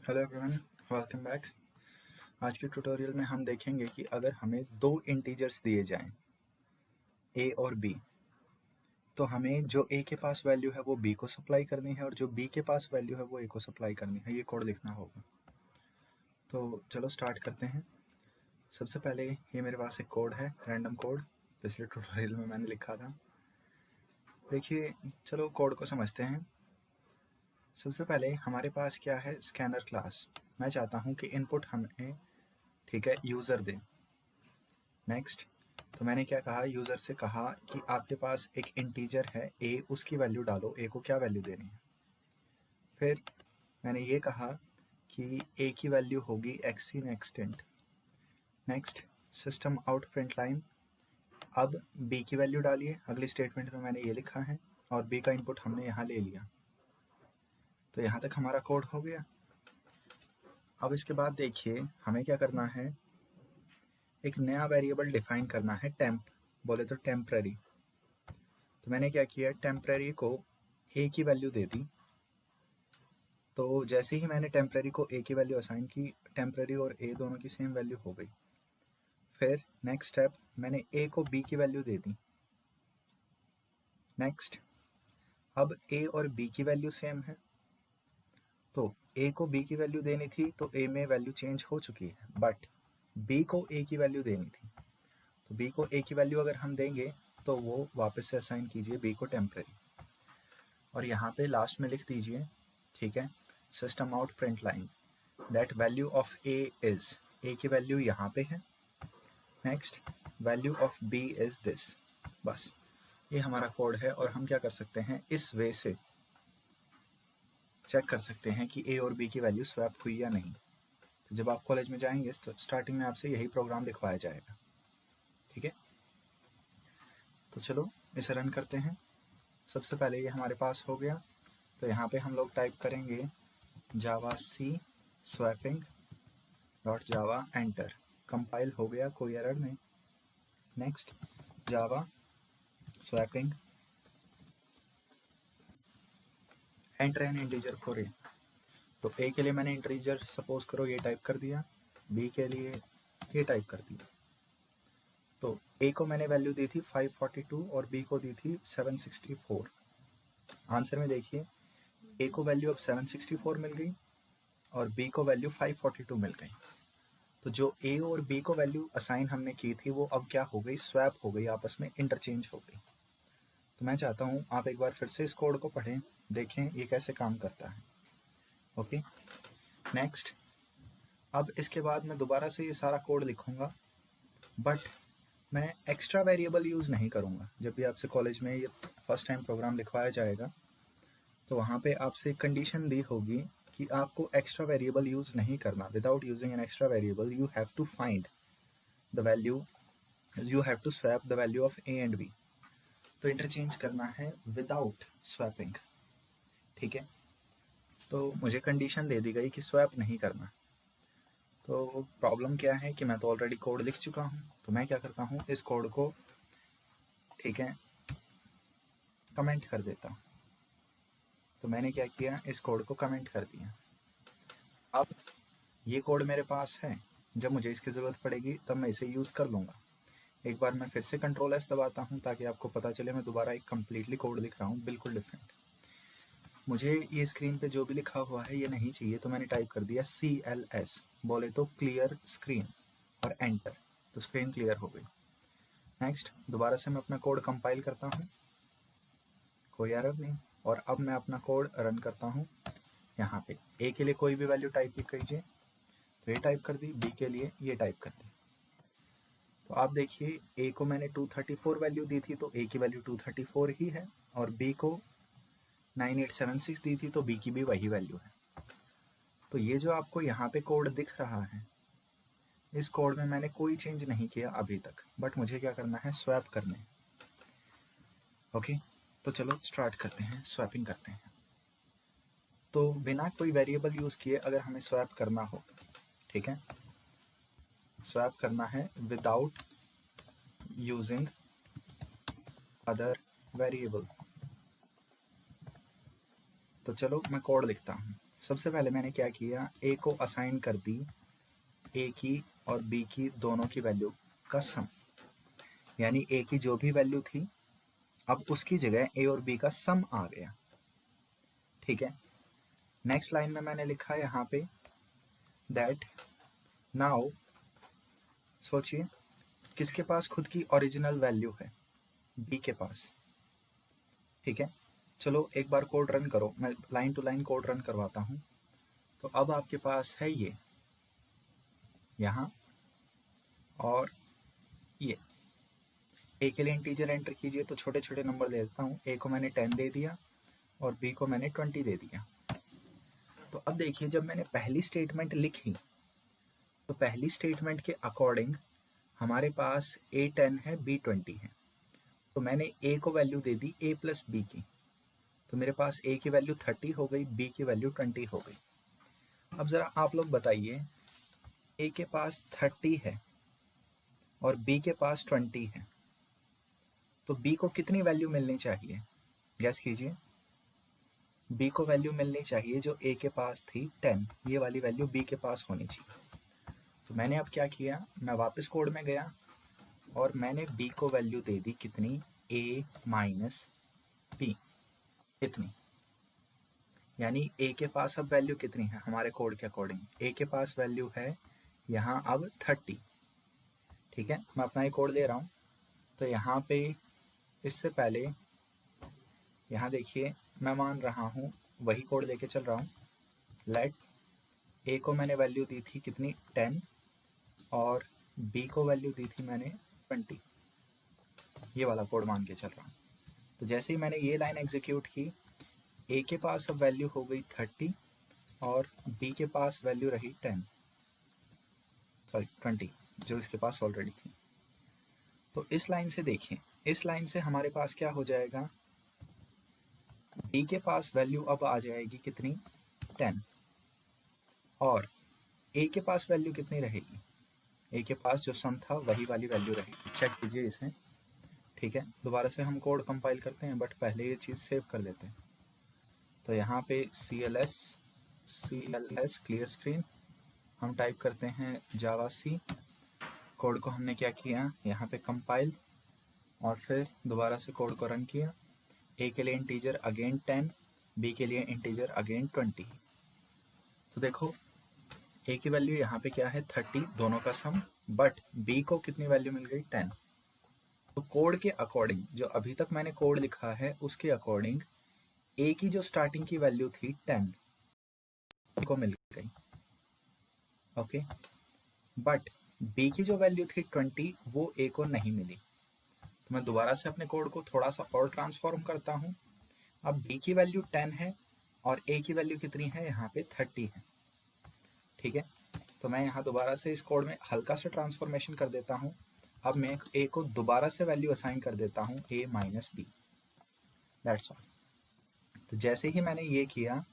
Hello everyone, welcome back. आज के tutorial में हम देखेंगे कि अगर हमें दो इंटीजर्स दिए जाएं a और b, तो हमें जो a के पास वैल्यू है वो b को सप्लाई करनी है और जो b के पास वैल्यू है वो a को सप्लाई करनी है। ये कोड लिखना होगा। तो चलो स्टार्ट करते हैं। सबसे पहले ये मेरे पास एक कोड है, रैंडम कोड, पिछले ट्यूटोरियल में मैंने लिखा था। देखिए, चलो कोड को समझते हैं। सबसे पहले हमारे पास क्या है, स्कैनर क्लास। मैं चाहता हूँ कि इनपुट हमें, ठीक है, यूज़र दे। नेक्स्ट, तो मैंने क्या कहा, यूज़र से कहा कि आपके पास एक इंटीजर है a, उसकी वैल्यू डालो, a को क्या वैल्यू देनी है। फिर मैंने ये कहा कि a की वैल्यू होगी x in extent. Next, system out print line. अब b की वैल्यू डालिए। अगली स्टेटमेंट में मैंने ये लिखा है और b का इनपुट हमने यहाँ ले लिया। तो यहाँ तक हमारा कोड हो गया। अब इसके बाद देखिए हमें क्या करना है, एक नया वेरिएबल डिफाइन करना है, टेम्प, बोले तो टेम्पररी। तो मैंने क्या किया, टेम्पररी को a की वैल्यू दे दी। तो जैसे ही मैंने टेम्पररी को a की वैल्यू असाइन की, टेम्पररी और a दोनों की सेम वैल्यू हो गई। फिर नेक्स्ट स्टेप, मैंने a को b की वैल्यू दे दी। नेक्स्ट, अब a और b की वैल्यू सेम है, तो a को b की वैल्यू देनी थी तो a में वैल्यू चेंज हो चुकी है, बट b को a की वैल्यू देनी थी। तो b को a की वैल्यू अगर हम देंगे तो वो वापस से असाइन कीजिए b को टेम्पररी, और यहाँ पे लास्ट में लिख दीजिए, ठीक है, system out print line that value of a is, a की वैल्यू यहाँ पे है। Next, value of b is this. बस ये हमारा कोड है और हम क्या कर सकते हैं, इस वे से चेक कर सकते हैं कि a और b की वैल्यू स्वैप हुई या नहीं। तो जब आप कॉलेज में जाएंगे तो स्टार्टिंग में आपसे यही प्रोग्राम लिखवाया जाएगा, ठीक है। तो चलो इसे रन करते हैं। सबसे पहले ये हमारे पास हो गया, तो यहाँ पे हम लोग टाइप करेंगे Java C swapping dot Java, enter. Compile हो गया, कोई एरर नहीं। Next, Java swapping enter an integer for A. तो ए के लिए मैंने इंटीजर सपोज करो ये टाइप कर दिया, बी के लिए ये टाइप कर दिया। तो ए को मैंने वैल्यू दी थी 542 और बी को दी थी 764। आंसर में देखिए ए को वैल्यू अब 764 मिल गई और बी को वैल्यू 542 मिल गई। तो जो ए और बी को वैल्यू असाइन हमने की थी वो अब क्या हो गई, स्वैप हो गई, आपस में इंटरचेंज हो गई। तो मैं चाहता हूँ आप एक बार फिर से इस कोड को पढ़ें, देखें ये कैसे काम करता है। ओके, नेक्स्ट, अब इसके बाद मैं दोबारा से ये सारा कोड लिखूंगा, बट मैं एक्स्ट्रा वेरिएबल यूज़ नहीं करूँगा। जब भी आपसे कॉलेज में ये फर्स्ट टाइम प्रोग्राम लिखवाया जाएगा तो वहाँ पे आपसे कंडीशन दी होगी कि आपको एक्स्ट्रा वेरिएबल यूज़ नहीं करना। Without using an extra variable you have to find the value, you have to swap the value of A and B. तो इंटरचेंज करना है विदाउट स्वैपिंग, ठीक है। तो मुझे कंडीशन दे दी गई कि स्वैप नहीं करना। तो प्रॉब्लम क्या है कि मैं तो ऑलरेडी कोड लिख चुका हूँ, तो मैं क्या करता हूँ, इस कोड को, ठीक है, कमेंट कर देता हूँ। तो मैंने क्या किया, इस कोड को कमेंट कर दिया। अब ये कोड मेरे पास है, जब मुझे इसकी ज़रूरत पड़ेगी तब मैं इसे यूज़ कर लूँगा। एक बार मैं फिर से कंट्रोल एस दबाता हूँ ताकि आपको पता चले मैं दोबारा एक कम्प्लीटली कोड लिख रहा हूँ, बिल्कुल डिफरेंट। मुझे ये स्क्रीन पे जो भी लिखा हुआ है ये नहीं चाहिए, तो मैंने टाइप कर दिया CLS, बोले तो क्लियर स्क्रीन, और एंटर। तो स्क्रीन क्लियर हो गई। नेक्स्ट, दोबारा से मैं अपना कोड कंपाइल करता हूँ, कोई एरर नहीं। और अब मैं अपना कोड रन करता हूँ। यहाँ पे ए के लिए कोई भी वैल्यू टाइप कीजिए, तो ये टाइप कर दी, बी के लिए ये टाइप कर दी। तो आप देखिए ए को मैंने 234 वैल्यू दी थी तो ए की वैल्यू 234 ही है, और बी को 9876 दी थी तो बी की भी वही वैल्यू है। तो ये जो आपको यहाँ पे कोड दिख रहा है, इस कोड में मैंने कोई चेंज नहीं किया अभी तक, बट मुझे क्या करना है, स्वैप करने। ओके, तो चलो स्टार्ट करते हैं, स्वैपिंग करते हैं। तो बिना कोई वेरिएबल यूज़ किए अगर हमें स्वैप करना हो, ठीक है, स्वैप करना है विदाउट यूजिंग अदर वेरिएबल। तो चलो मैं कोड लिखता हूँ। सबसे पहले मैंने क्या किया, ए को असाइन कर दी ए की और बी की दोनों की वैल्यू का सम, यानी ए की जो भी वैल्यू थी अब उसकी जगह ए और बी का सम आ गया। ठीक है, नेक्स्ट लाइन में मैंने लिखा यहाँ पे दैट नाउ, सोचिए किसके पास खुद की ओरिजिनल वैल्यू है, बी के पास। ठीक है, चलो एक बार कोड रन करो, मैं line to line code run करवाता हूँ। तो अब आपके पास है ये यहाँ और ये, ए के लिए इंटीजर एंटर कीजिए, तो छोटे छोटे नंबर दे देता हूँ। ए को मैंने 10 दे दिया और बी को मैंने 20 दे दिया। तो अब देखिए जब मैंने पहली स्टेटमेंट लिखी तो पहली स्टेटमेंट के अकॉर्डिंग हमारे पास ए 10 है बी 20 है, तो मैंने ए को वैल्यू दे दी ए प्लस बी की, तो मेरे पास ए की वैल्यू 30 हो गई, बी की वैल्यू 20 हो गई। अब ज़रा आप लोग बताइए, ए के पास 30 है और बी के पास 20 है, तो बी को कितनी वैल्यू मिलनी चाहिए, गैस कीजिए। बी को वैल्यू मिलनी चाहिए जो ए के पास थी 10, ये वाली वैल्यू बी के पास होनी चाहिए। तो मैंने अब क्या किया, मैं वापस कोड में गया और मैंने बी को वैल्यू दे दी कितनी, ए माइनस बी, इतनी, यानी ए के पास अब वैल्यू कितनी है हमारे कोड के अकॉर्डिंग, ए के पास वैल्यू है यहाँ अब 30। ठीक है, मैं अपना ही कोड दे रहा हूँ। तो यहाँ पे इससे पहले यहाँ देखिए मैं मान रहा हूँ वही कोड लेके चल रहा हूँ। लेट ए को मैंने वैल्यू दी थी कितनी 10 और बी को वैल्यू दी थी मैंने 20, ये वाला कोड मान के चल रहा हूँ। तो जैसे ही मैंने ये लाइन एग्जीक्यूट की, ए के पास अब वैल्यू हो गई 30 और बी के पास वैल्यू रही 20 जो इसके पास ऑलरेडी थी। तो इस लाइन से देखिए, इस लाइन से हमारे पास क्या हो जाएगा, बी के पास वैल्यू अब आ जाएगी कितनी 10 और ए के पास वैल्यू कितनी रहेगी, ए के पास जो सम था वही वाली वैल्यू रहेगी। चेक कीजिए इसे। ठीक है, दोबारा से हम कोड कंपाइल करते हैं, बट पहले ये चीज़ सेव कर लेते हैं। तो यहाँ पे CLS क्लियर स्क्रीन हम टाइप करते हैं जावा सी, कोड को हमने क्या किया यहाँ पे कंपाइल और फिर दोबारा से कोड को रन किया। ए के लिए इंटीजर अगेन 10, बी के लिए इंटीजर अगेन 20। तो देखो ए की वैल्यू यहाँ पे क्या है 30, दोनों का सम, बट बी को कितनी वैल्यू मिल गई 10। तो कोड के अकॉर्डिंग जो अभी तक मैंने कोड लिखा है उसके अकॉर्डिंग ए की जो स्टार्टिंग की वैल्यू थी 10 को मिल गई, ओके, बट बी की जो वैल्यू थी 20 वो ए को नहीं मिली। तो मैं दोबारा से अपने कोड को थोड़ा सा और ट्रांसफॉर्म करता हूँ। अब बी की वैल्यू 10 है और ए की वैल्यू कितनी है यहाँ पे 30 है। ठीक है, तो मैं यहाँ दोबारा से इस कोड में हल्का सा ट्रांसफॉर्मेशन कर देता हूँ। अब मैं ए को दोबारा से वैल्यू असाइन कर देता हूँ ए माइनस बी, दैट्स ऑल। तो जैसे ही मैंने ये किया,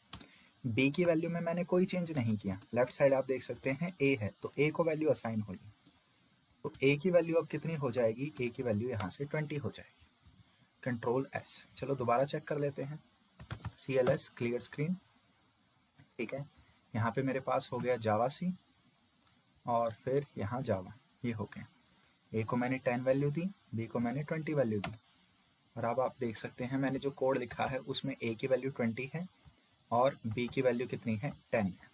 बी की वैल्यू में मैंने कोई चेंज नहीं किया, लेफ्ट साइड आप देख सकते हैं ए है, तो ए को वैल्यू असाइन हुई, तो ए की वैल्यू अब कितनी हो जाएगी, ए की वैल्यू यहाँ से 20 हो जाएगी। कंट्रोल एस, चलो दोबारा चेक कर लेते हैं। CLS clear screen. ठीक है, यहाँ पे मेरे पास हो गया जावा सी और फिर यहाँ जावा, ये हो गया। ए को मैंने 10 वैल्यू दी, बी को मैंने 20 वैल्यू दी, और अब आप देख सकते हैं मैंने जो कोड लिखा है उसमें ए की वैल्यू 20 है और बी की वैल्यू कितनी है 10 है,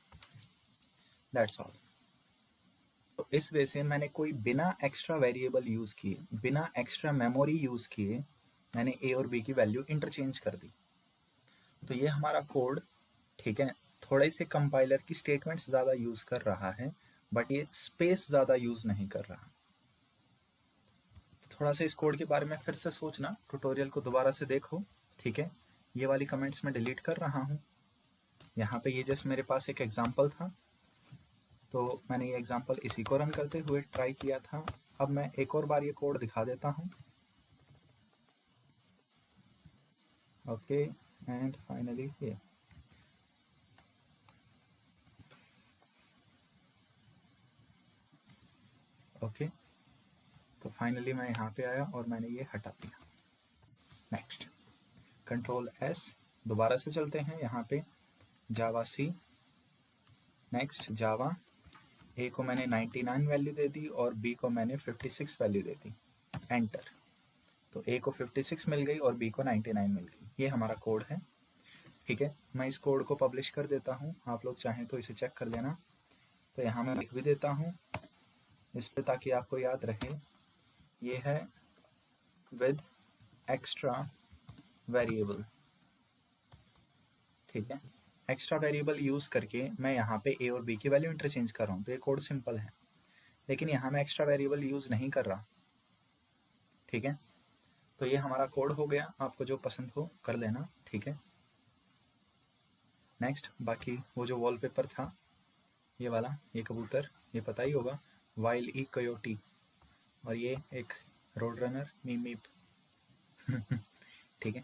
दैट्स ऑल। तो इस वे से मैंने कोई बिना एक्स्ट्रा वेरिएबल यूज़ किए, बिना एक्स्ट्रा मेमोरी यूज़ किए मैंने ए और बी की वैल्यू इंटरचेंज कर दी। तो ये हमारा कोड, ठीक है, थोड़े से कंपाइलर की स्टेटमेंट्स ज़्यादा यूज़ कर रहा है, बट ये स्पेस ज़्यादा यूज़ नहीं कर रहा। तो थोड़ा सा इस कोड के बारे में फिर से सोचना, ट्यूटोरियल को दोबारा से देखो। ठीक है, ये वाली कमेंट्स मैं डिलीट कर रहा हूँ। यहाँ पे ये जस्ट मेरे पास एक एग्जाम्पल था, तो मैंने ये एग्जाम्पल इसी को रन करते हुए ट्राई किया था। अब मैं एक और बार ये कोड दिखा देता हूँ। ओके, एंड फाइनली ये ओके, तो फाइनली मैं यहाँ पे आया और मैंने ये हटा दिया। नेक्स्ट, कंट्रोल एस, दोबारा से चलते हैं यहाँ पे जावा सी, नेक्स्ट जावा, ए को मैंने 99 वैल्यू दे दी और बी को मैंने 56 वैल्यू दे दी, एंटर। तो ए को 56 मिल गई और बी को 99 मिल गई। ये हमारा कोड है, ठीक है। मैं इस कोड को पब्लिश कर देता हूँ, आप लोग चाहें तो इसे चेक कर लेना। तो यहाँ मैं लिख भी देता हूँ इस पे ताकि आपको याद रहे। ये है विद एक्स्ट्रा वेरिएबल, ठीक है। एक्स्ट्रा वेरिएबल यूज़ करके मैं यहाँ पे ए और बी की वैल्यू इंटरचेंज कर रहा हूँ, तो ये कोड सिंपल है। लेकिन यहाँ मैं एक्स्ट्रा वेरिएबल यूज़ नहीं कर रहा, ठीक है। तो ये हमारा कोड हो गया, आपको जो पसंद हो कर लेना, ठीक है। नेक्स्ट, बाकी वो जो वॉलपेपर था ये वाला, ये कबूतर, ये पता ही होगा, वाइल ई कोयोटी, और ये एक रोड रनर मीप मीप ठीक है।